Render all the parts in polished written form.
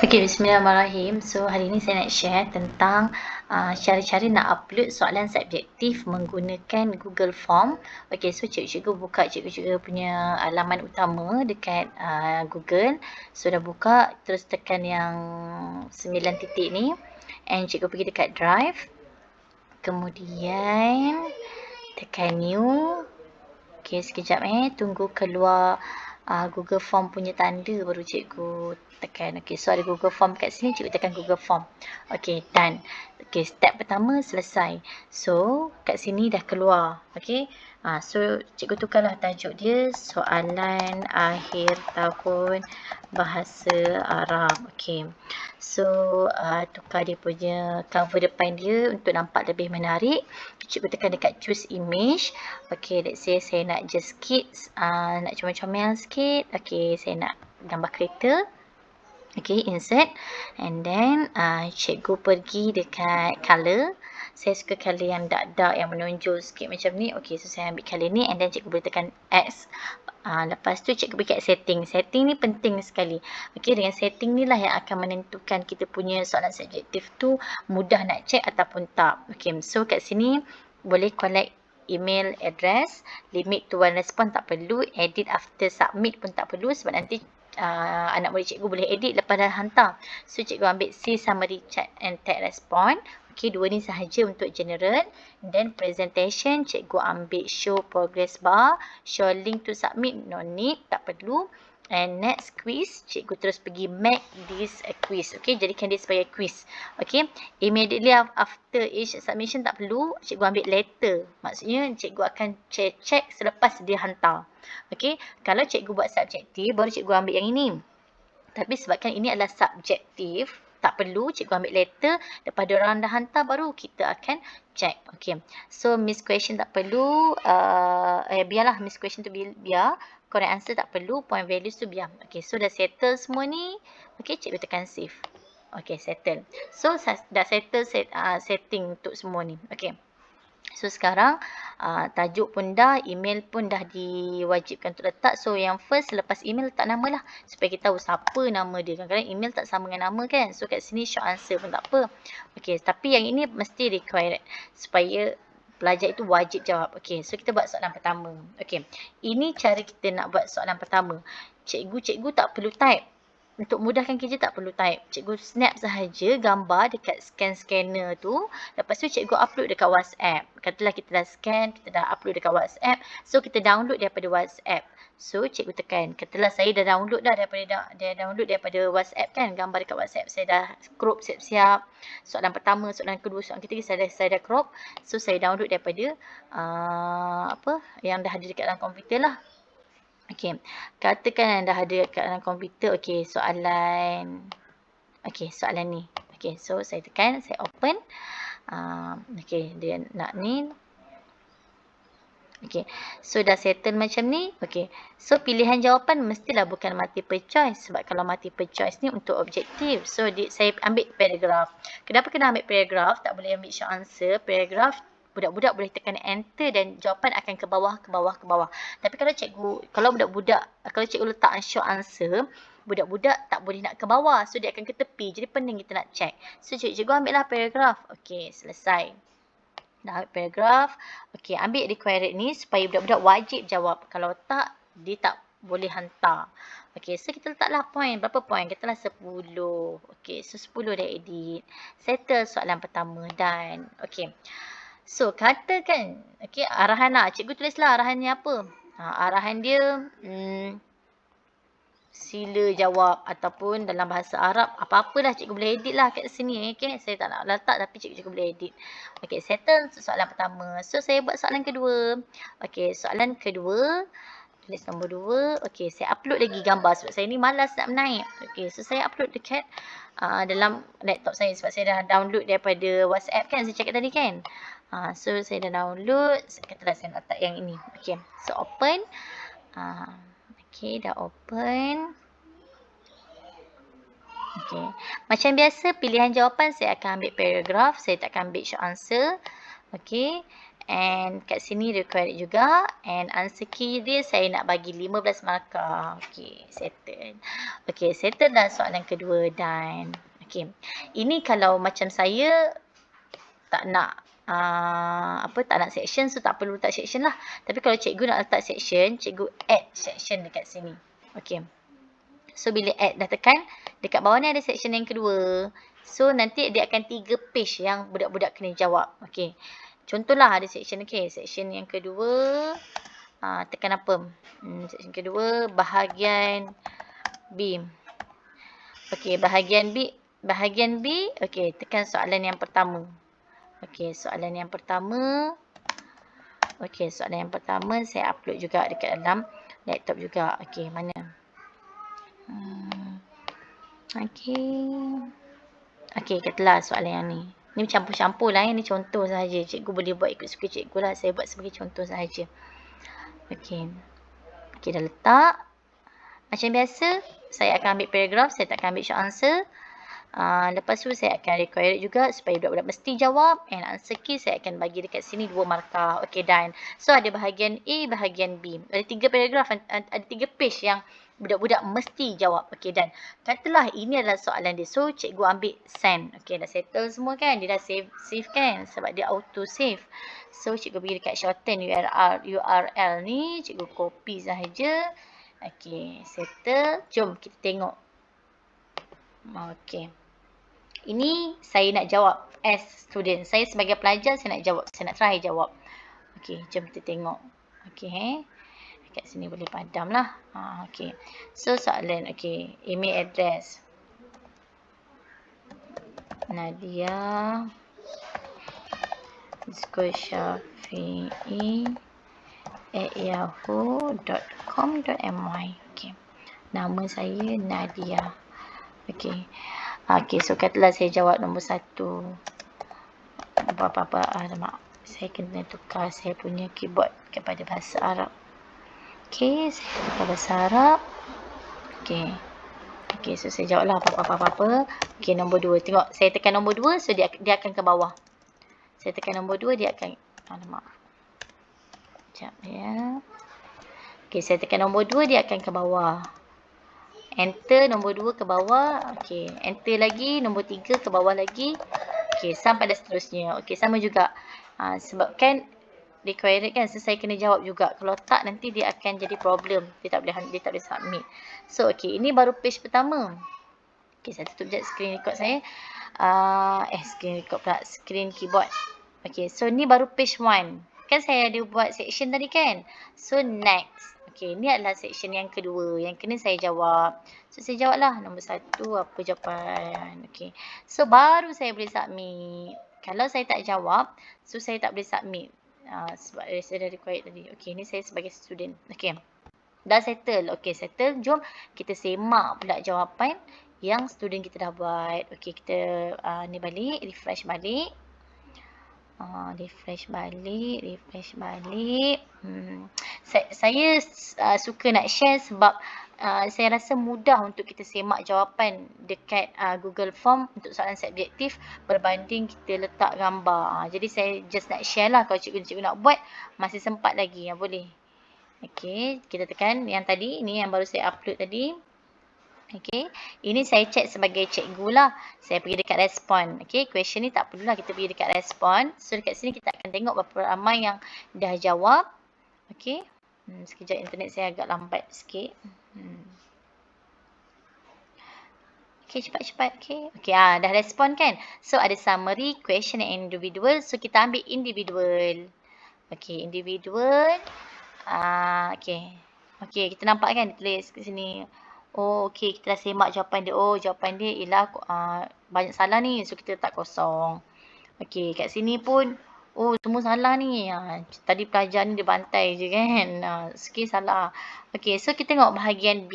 Okay, bismillahirrahmanirrahim. So, hari ini saya nak share tentang cara-cara nak upload soalan subjektif menggunakan Google Form. Okay, so cikgu buka cikgu punya laman utama dekat Google. So, dah buka, terus tekan yang 9 titik ni. And cikgu pergi dekat Drive. Kemudian, tekan New. Okay, sekejap tunggu keluar Google Form punya tanda baru cikgu tekan. Okay, so ada Google Form kat sini, cikgu tekan Google Form. Okay, done. Okay, step pertama selesai. So, kat sini dah keluar. Okay, so cikgu tukarlah tajuk dia soalan akhir tahun bahasa Arab. Okay, so tukar dia punya cover depan dia untuk nampak lebih menarik. Cikgu tekan dekat choose image. Okay, let's say saya nak just kids, nak comel-comel sikit. Okay, saya nak gambar kereta. Okay, insert. And then cikgu pergi dekat color. Saya suka color yang dark-dark, yang menonjol sikit macam ni. Okay, so saya ambil color ni and then cikgu boleh tekan X. Lepas tu cikgu pergi kat setting. Setting ni penting sekali. Okay, dengan setting ni lah yang akan menentukan kita punya soalan subjektif tu mudah nak check ataupun tak. Okay, so kat sini boleh collect email address, limit to one response tak perlu, edit after submit pun tak perlu sebab nanti anak murid cikgu boleh edit lepas dah hantar. So cikgu ambil see summary chat and tag respond. Okay, dua ni sahaja untuk general. Then presentation cikgu ambil show progress bar, show link to submit, no need, tak perlu. And next quiz, cikgu terus pergi make this a quiz. Okay, jadikan dia sebagai quiz. Okay, immediately after each submission tak perlu, cikgu ambil letter. Maksudnya cikgu akan check selepas dia hantar. Okay, kalau cikgu buat subjektif, baru cikgu ambil yang ini. Tapi sebabkan ini adalah subjektif, tak perlu cikgu ambil letter. Lepas diorang dah hantar, baru kita akan check. Okay, so miss question tak perlu. Biarlah miss question tu biar. Correct answer tak perlu. Point values tu biar. Okay, so dah settle semua ni. Okay, cikgu tekan save. Okay, settle. So dah settle setting untuk semua ni. Okay. So sekarang tajuk pun dah, email pun dah diwajibkan untuk letak. So yang first lepas email letak nama lah. Supaya kita tahu siapa nama dia. Kadang-kadang email tak sama dengan nama kan. So kat sini short answer pun tak apa. Okay, tapi yang ini mesti required. Supaya pelajar itu wajib jawab. Okay, so kita buat soalan pertama. Okay, ini cara kita nak buat soalan pertama. Cikgu tak perlu type. Untuk mudahkan kerja tak perlu type. Cikgu snap sahaja gambar dekat scanner tu. Lepas tu cikgu upload dekat WhatsApp. Katalah kita dah scan, kita dah upload dekat WhatsApp. So kita download daripada WhatsApp. So cikgu tekan. Katalah saya dah download dah daripada WhatsApp kan. Gambar dekat WhatsApp. Saya dah crop siap-siap. Soalan pertama, soalan kedua, soalan ketiga saya dah crop. So saya download daripada yang dah ada dekat dalam komputer lah. Okay, katakan dah ada kat dalam komputer. Okay, soalan ni. Okay, so saya tekan, saya open. Okay, dia nak ni. Okay, so dah settle macam ni. Okay, so pilihan jawapan mestilah bukan multiple choice. Sebab kalau multiple choice ni untuk objektif. So saya ambil paragraph. Kenapa kena ambil paragraph? Tak boleh ambil short answer. Paragraph budak-budak boleh tekan enter dan jawapan akan ke bawah. Tapi kalau cikgu letak short answer, budak-budak tak boleh nak ke bawah. So dia akan ke tepi. Jadi pening kita nak check. So cikgu ambil lah paragraph. Okay, selesai. Dah ambil paragraph. Okay, ambil required ni supaya budak-budak wajib jawab. Kalau tak, dia tak boleh hantar. Okay, so kita letaklah point. Berapa point? Katalah 10. Okay, so 10 dah edit. Settle soalan pertama dan okay. So, katakan, okay, arahan lah. Cikgu tulislah arahannya apa. Arahan dia, sila jawab ataupun dalam bahasa Arab, apa-apalah cikgu boleh edit lah kat sini. Okay, saya tak nak letak tapi cikgu boleh edit. Okay, settle soalan pertama. So, saya buat soalan kedua. Okay, soalan kedua, tulis nombor 2. Okay, saya upload lagi gambar sebab saya ni malas nak menaik. Okay, so saya upload dekat dalam laptop saya sebab saya dah download daripada WhatsApp kan. Saya cakap tadi kan. So saya dah download. Katalah saya nak letak yang ini. Okay, so open. Okay, dah open. Okay, macam biasa pilihan jawapan saya akan ambil paragraph. Saya tak akan ambil short answer. Okay, And kat sini required juga. And answer key dia saya nak bagi 15 markah. Okay, settle. Okay, settle dah soalan kedua dan okay. Ini kalau macam saya tak nak tak nak section, so tak perlu letak section lah. Tapi kalau cikgu nak letak section, cikgu add section dekat sini. Okay. So bila add dah tekan, dekat bawah ni ada section yang kedua. So nanti dia akan 3 page yang budak-budak kena jawab. Okay. Contohlah ada section, okay. Section yang kedua, tekan apa? Section kedua, bahagian B. Okay, bahagian B, okay, tekan soalan yang pertama. Okay, soalan yang pertama. Okay, soalan yang pertama saya upload juga dekat dalam laptop juga. Okay, mana? Okay, katalah soalan yang ni. Ni campur-campur lah, ni contoh sahaja. Cikgu boleh buat ikut suka cikgu lah. Saya buat sebagai contoh sahaja. Okay. Okay, dah letak. Macam biasa, saya akan ambil paragraf. Saya tak akan ambil short answer. Lepas tu saya akan require juga supaya budak-budak mesti jawab, and answer key saya akan bagi dekat sini 2 markah. Okay, done. So ada bahagian A, bahagian B. Ada 3 paragraf, ada 3 page yang budak-budak mesti jawab. Okay, done. Katalah ini adalah soalan dia. So cikgu ambil send. Okay, dah settle semua kan? Dia dah save kan? Sebab dia auto save. So cikgu pergi dekat shorten URL ni, cikgu copy sahaja. Okay, settle. Jom kita tengok. Okay. Ini saya nak jawab as student. Saya sebagai pelajar saya nak jawab. Saya nak try jawab. Okay, jom kita tengok. Okay. Kat sini boleh padam lah. Okay. So soalan. Okay. Email address. Nadia Shafi'i@yahoo.com.my. Okay. Nama saya Nadia. Okay. Okay, so katalah saya jawab nombor 1. Apa-apa. Alamak. Saya kena tukar saya punya keyboard kepada bahasa Arab. Okay, saya tukar bahasa Arab. Okay. Okay, so saya jawab lah apa-apa. Okay, nombor 2. Tengok, saya tekan nombor 2, so dia akan ke bawah. Saya tekan nombor 2, dia akan... Alamak. Sekejap ya. Okay, saya tekan nombor 2, dia akan ke bawah. Enter nombor 2 ke bawah. Okay. Enter lagi. Nombor 3 ke bawah lagi. Okay. Sampai dan seterusnya. Okay. Sama juga. Sebab kan required kan. So saya kena jawab juga. Kalau tak nanti dia akan jadi problem. Dia tak boleh submit. So okay. Ini baru page pertama. Okay. Saya tutup sekejap screen record saya. Screen record pula. Screen keyboard. Okay. So ni baru page 1. Kan saya ada buat section tadi kan. So next. Okay, ni adalah section yang kedua yang kena saya jawab. So, saya jawablah nombor 1, apa jawapan. Okay. So, baru saya boleh submit. Kalau saya tak jawab, so saya tak boleh submit. Sebab saya dah required tadi. Okay, ni saya sebagai student. Okay. Dah settle. Okay, settle. Jom kita semak pula jawapan yang student kita dah buat. Okay, kita ni balik. Refresh balik. Refresh balik. Saya suka nak share sebab saya rasa mudah untuk kita semak jawapan dekat Google Form untuk soalan subjektif berbanding kita letak gambar. Jadi saya just nak share lah, kalau cikgu nak buat masih sempat lagi, boleh. Okay, kita tekan yang tadi, ini yang baru saya upload tadi. Okay, ini saya check sebagai cikgu lah. Saya pergi dekat respon. Okay, question ni tak perlulah kita pergi dekat respon. So dekat sini kita akan tengok berapa ramai yang dah jawab. Okay, sekejap internet saya agak lambat sikit. Okay, cepat-cepat. Okay, dah respon kan. So ada summary, question and individual. So kita ambil individual. Okay, individual. Okay, kita nampak kan ditulis kat sini. Oh, okay. Kita dah semak jawapan dia. Oh, jawapan dia ialah banyak salah ni. So, kita letak kosong. Okay. Kat sini pun, oh, semua salah ni. Tadi pelajar ni dia bantai je kan. Sikit salah. Okay. So, kita tengok bahagian B.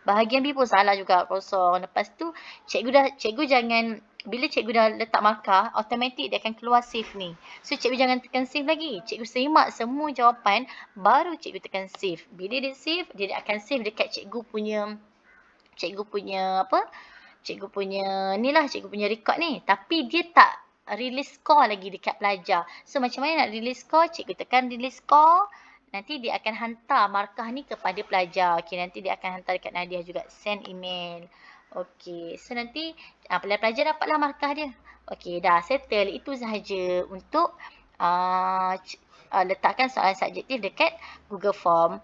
Bahagian B pun salah juga. Kosong. Lepas tu, cikgu jangan... Bila cikgu dah letak markah, automatik dia akan keluar save ni. So, cikgu jangan tekan save lagi. Cikgu semak semua jawapan, baru cikgu tekan save. Bila dia save, dia akan save dekat cikgu punya record ni lah, cikgu punya record ni. Tapi dia tak release score lagi dekat pelajar. So macam mana nak release score? Cikgu tekan release score. Nanti dia akan hantar markah ni kepada pelajar. Okey, nanti dia akan hantar dekat Nadia juga. Send email. Okey, so nanti pelajar dapatlah markah dia. Okey, dah settle. Itu sahaja untuk letakkan soalan subjektif dekat Google Form.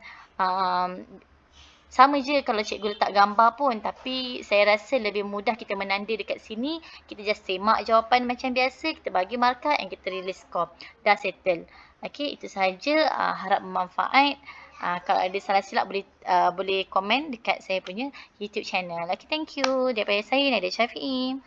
Sama je kalau cikgu letak gambar pun, tapi saya rasa lebih mudah kita menanda dekat sini. Kita just semak jawapan macam biasa, kita bagi markah and kita release score. Dah settle. Okey, itu sahaja. Harap bermanfaat. Kalau ada salah silap boleh komen dekat saya punya YouTube channel. Okay, thank you. Daripada saya, Nadia Syafiee.